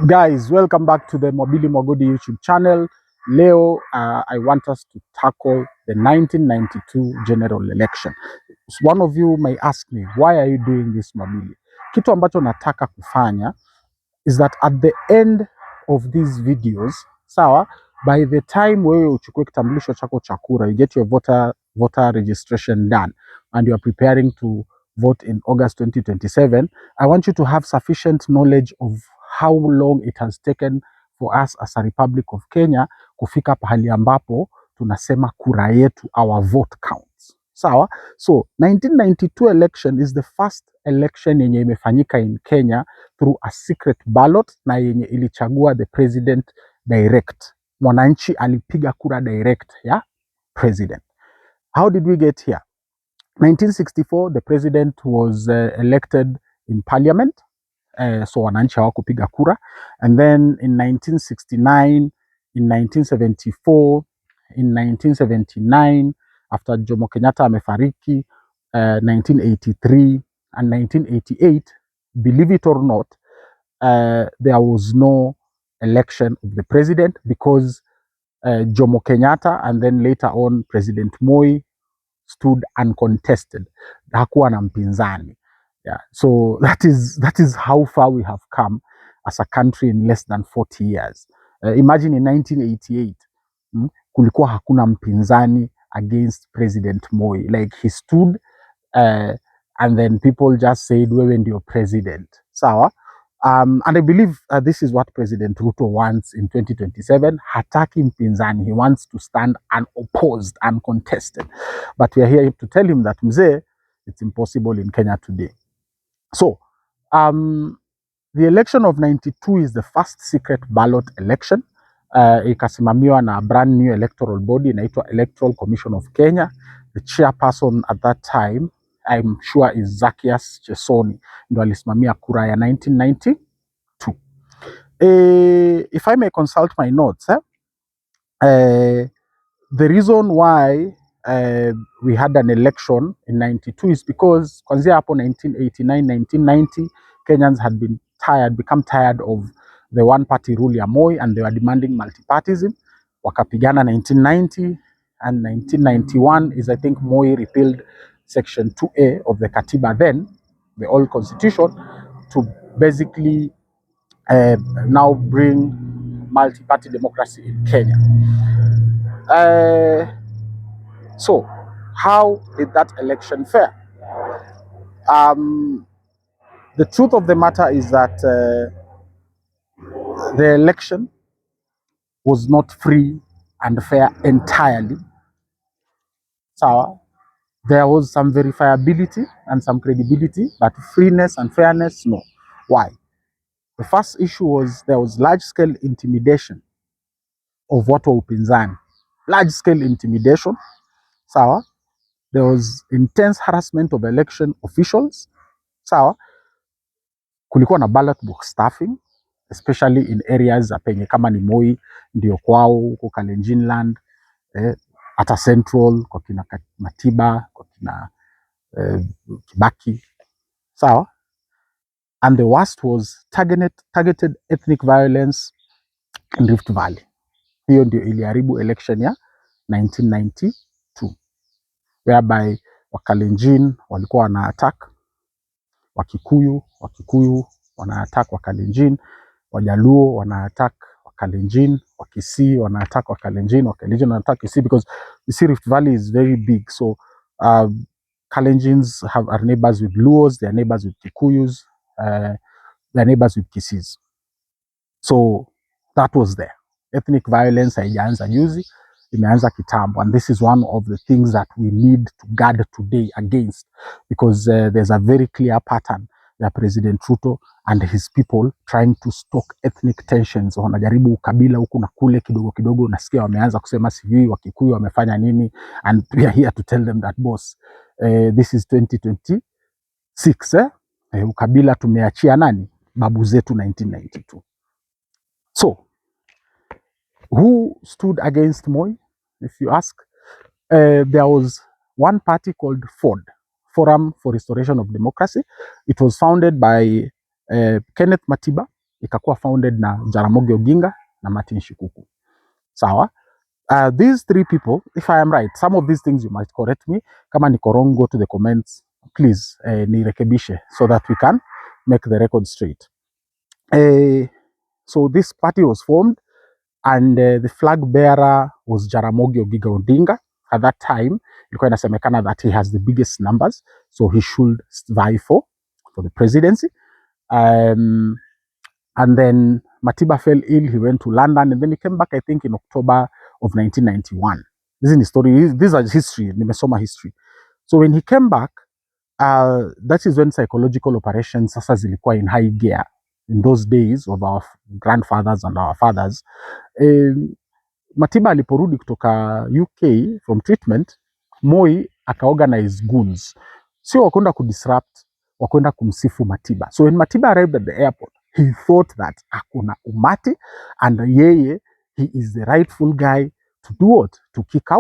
Guys, welcome back to the Mobili Mogodi YouTube channel. Leo, I want us to tackle the 1992 general election. So one of you may ask me, why are you doing this, Mobili? Kitu ambacho nataka kufanya is that at the end of these videos, sawa, by the time wewe uchukue kitambulisho chako cha kura, you get your voter registration done and you are preparing to vote in August 2027, I want you to have sufficient knowledge of how long it has taken for us as a Republic of Kenya kufika pahali ambapo tunasema kura yetu, our vote counts. Sawa? So 1992 election is the first election yenye imefanyika in Kenya through a secret ballot na yenye ilichagua the president direct. Mwananchi alipiga kura direct ya president. How did we get here? 1964 the president was elected in parliament. So wananchi hawakupiga kura, and then in 1969, in 1974, in 1979 after Jomo Kenyatta amefariki, 1983 and 1988, believe it or not, there was no election of the president because Jomo Kenyatta and then later on President Moi stood uncontested. Hakuwa na mpinzani. Yeah. So that is how far we have come as a country in less than 40 years. Imagine in 1988, kulikuwa hakuna mpinzani against President Moi. Like he stood and then people just said wewe ndio president. Sawa? And I believe this is what President Ruto wants in 2027. Hataki mpinzani. He wants to stand unopposed, uncontested. But we are here to tell him that mzee, it's impossible in Kenya today. So, the election of 92 is the first secret ballot election. Ikasimamiwa na brand new electoral body inaitwa Electoral Commission of Kenya. The chairperson at that time, I'm sure, is Zacchaeus Chesoni, ndo alisimamia kura ya 1992. If I may consult my notes, the reason why we had an election in 92 is because kwanzia hapo 1989, 1990, Kenyans had become tired of the one party rule ya Moi and they were demanding multipartyism. Wakapigana 1990 and 1991 is, I think, Moi repealed section 2A of the Katiba then, the old constitution, to basically now bring multi-party democracy in Kenya. So, how did that election fare? The truth of the matter is that the election was not free and fair entirely. So, there was some verifiability and some credibility, but freeness and fairness, no. Why? The first issue was there was large-scale intimidation of watu wa upinzani. Large-scale intimidation. Sawa. There was intense harassment of election officials. Sawa. Kulikuwa na ballot box stuffing, especially in areas za penye kama ni Moi ndio kwao, huko Kalenjin land, hata Central kwa kina Matiba, kwa kina Kibaki. Sawa. And the worst was targeted ethnic violence in Rift Valley. Hiyo ndio iliharibu election ya 1992, whereby Wakalenjin walikuwa wana attack Wakikuyu wana attack Wakalenjin, Wajaluo wana attack Wakalenjin, Wakisii wana attack Wakalenjin, Wakalenjin wana attack Kisii, because you see Rift Valley is very big. So Kalenjins are neighbors with Luos, they are neighbors with Kikuyus, they are neighbors with Kisiis. So that was there. Ethnic violence haijaanza juzi, imeanza kitambo, and this is one of the things that we need to guard today against, because there's a very clear pattern ya President Ruto and his people trying to stoke ethnic tensions. Wanajaribu ukabila huku na kule, kidogo kidogo unasikia wameanza kusema sijui Wakikuyu wamefanya nini, and we are here to tell them that boss, this is 2026, ukabila tumeachia nani? Babu zetu 1992. So who stood against Moi? If you ask, there was one party called FORD, Forum for Restoration of Democracy. It was founded by Kenneth Matiba ikakuwa founded na Jaramogi Oginga na Martin Shikuku. Sawa? These three people, if I am right, some of these things you might correct me. Kama niko wrong, go to the comments, please, nirekebishe so that we can make the record straight. So this party was formed, and the flag bearer was Jaramogi Oginga Odinga. At that time, ilikuwa inasemekana that he has the biggest numbers, so he should vie for the presidency. And then Matiba fell ill, he went to London, and then he came back, I think, in October of 1991. This is the story, this is history, nimesoma history. So when he came back, that is when psychological operations sasa zilikuwa in high gear. In those days of our grandfathers and our fathers, Matiba aliporudi kutoka UK from treatment, Moi akaorganize goons, sio wakwenda kudisrupt, wakwenda kumsifu Matiba. So when Matiba arrived at the airport, he thought that hakuna umati and yeye, he is the rightful guy to do what? To kick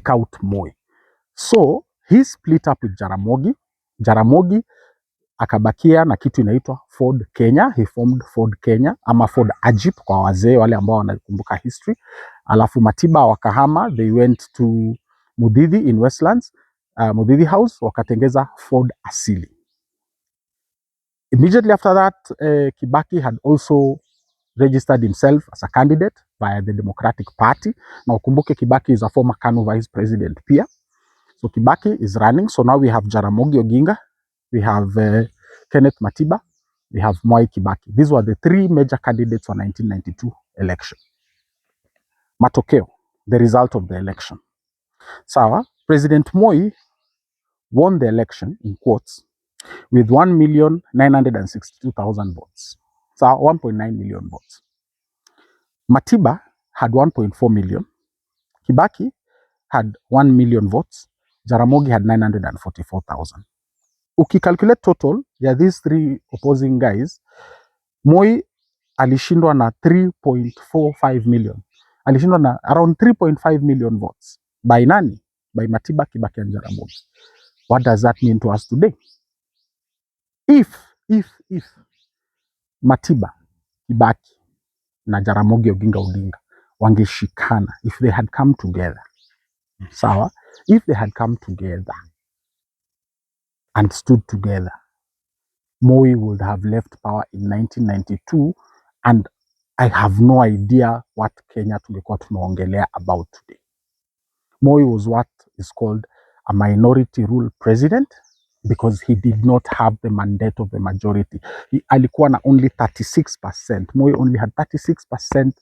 out Moi. So he split up with Jaramogi. Jaramogi akabakia na kitu inaitwa Ford Kenya. He formed Ford Kenya ama Ford Ajip kwa wazee wale ambao wanakumbuka history. Alafu Matiba wakahama, they went to Mudithi in Westlands, Mudithi House, wakatengeza Ford Asili. Immediately after that, Kibaki had also registered himself as a candidate via the Democratic Party. Na ukumbuke Kibaki is a former KANU vice president pia. So Kibaki is running. So now we have Jaramogi Oginga, we have Kenneth Matiba, we have Mwai Kibaki. These were the three major candidates for 1992 election. Matokeo, the result of the election. Sawa, President Moi won the election, in quotes, with 1,962,000 votes. So 1.9 million votes. Matiba had 1.4 million. Kibaki had 1 million votes. Jaramogi had 944,000. Ukicalculate total ya these three opposing guys, Moi alishindwa na 3.45 million. Alishindwa na around 3.5 million votes. By nani? By Matiba, Kibaki and Jaramogi. What does that mean to us today? If Matiba, Kibaki na Jaramogi Oginga Odinga wangeshikana, if they had come together, sawa, if they had come together and stood together, Moi would have left power in 1992, and I have no idea what Kenya tulikuwa tunaongelea about today. Moi was what is called a minority rule president because he did not have the mandate of the majority. Alikuwa na only 36%. Moi only had 36%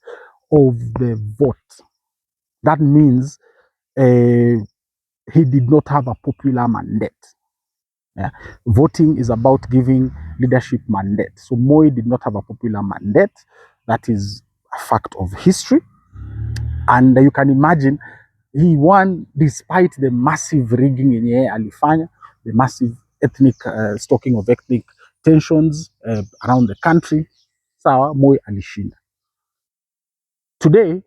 of the vote. That means he did not have a popular mandate. Yeah. Voting is about giving leadership mandate. So Moi did not have a popular mandate. That is a fact of history. And you can imagine he won despite the massive rigging yenye alifanya, the massive ethnic stalking of ethnic tensions around the country. Sawa, Moi alishinda. Today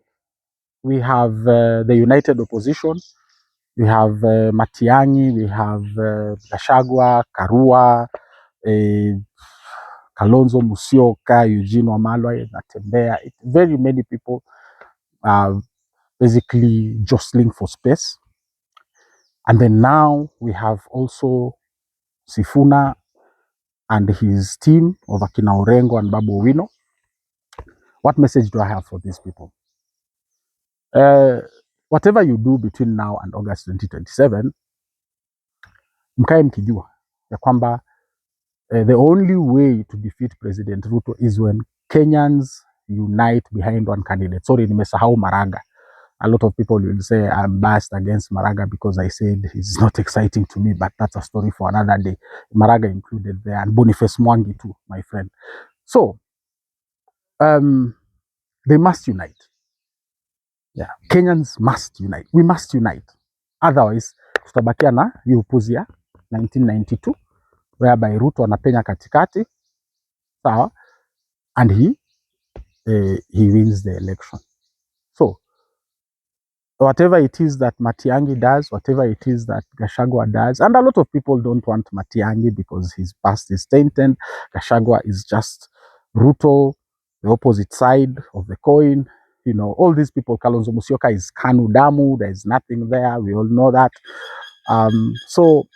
we have the united opposition. We have Matiang'i, we have Gachagua, Karua, Kalonzo Musyoka, Eugene Wamalwa, Natembeya. Very many people are basically jostling for space. And then now we have also Sifuna and his team of Akina Orengo and Babu Owino. What message do I have for these people? Whatever you do between now and August 2027, mkae mkijua ya kwamba the only way to defeat President Ruto is when Kenyans unite behind one candidate. Sorry, nimesahau Maraga. A lot of people will say I'm biased against Maraga because I said he's not exciting to me, but that's a story for another day. Maraga included there, and Boniface Mwangi too, my friend. So, they must unite. Yeah, Kenyans must unite. We must unite. Otherwise, tutabakia na hiyo upuzi ya 1992 whereby Ruto anapenya katikati, sawa, and he wins the election. So whatever it is that Matiang'i does, whatever it is that Gachagua does, and a lot of people don't want Matiang'i because his past is tainted. Gachagua is just Ruto, the opposite side of the coin. You know, all these people, Kalonzo Musyoka is Kanu Damu, there is nothing there, we all know that. So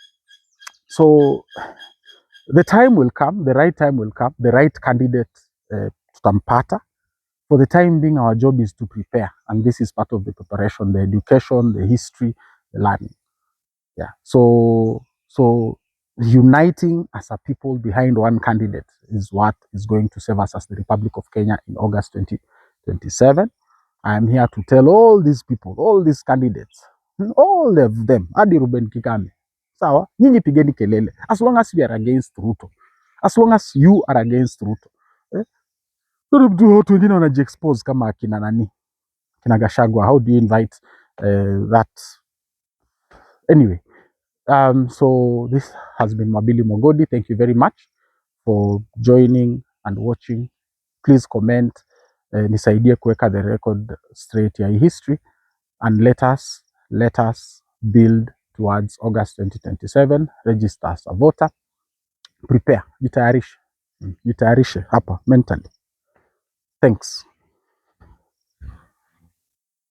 the time will come, the right time will come, the right candidate tutampata. For the time being, our job is to prepare, and this is part of the preparation, the education, the history, the learning. Yeah. So uniting as a people behind one candidate is what is going to save us as the Republic of Kenya in August 2027. I am here to tell all these people, all these candidates, all of them, hadi Ruben Kigame, sawa, nyinyi pigeni kelele, as long as we are against Ruto, as long as you are against Ruto. Watu wengine wanajiexpose kama akina nani, kina Gachagua. How do you invite that? Anyway, so this has been Mobili Mogodi. Thank you very much for joining and watching. Please comment, nisaidie kuweka the record straight ya history, and let us build towards August 2027. Register as a voter, prepare, jitayarishe hapa mentally. Thanks.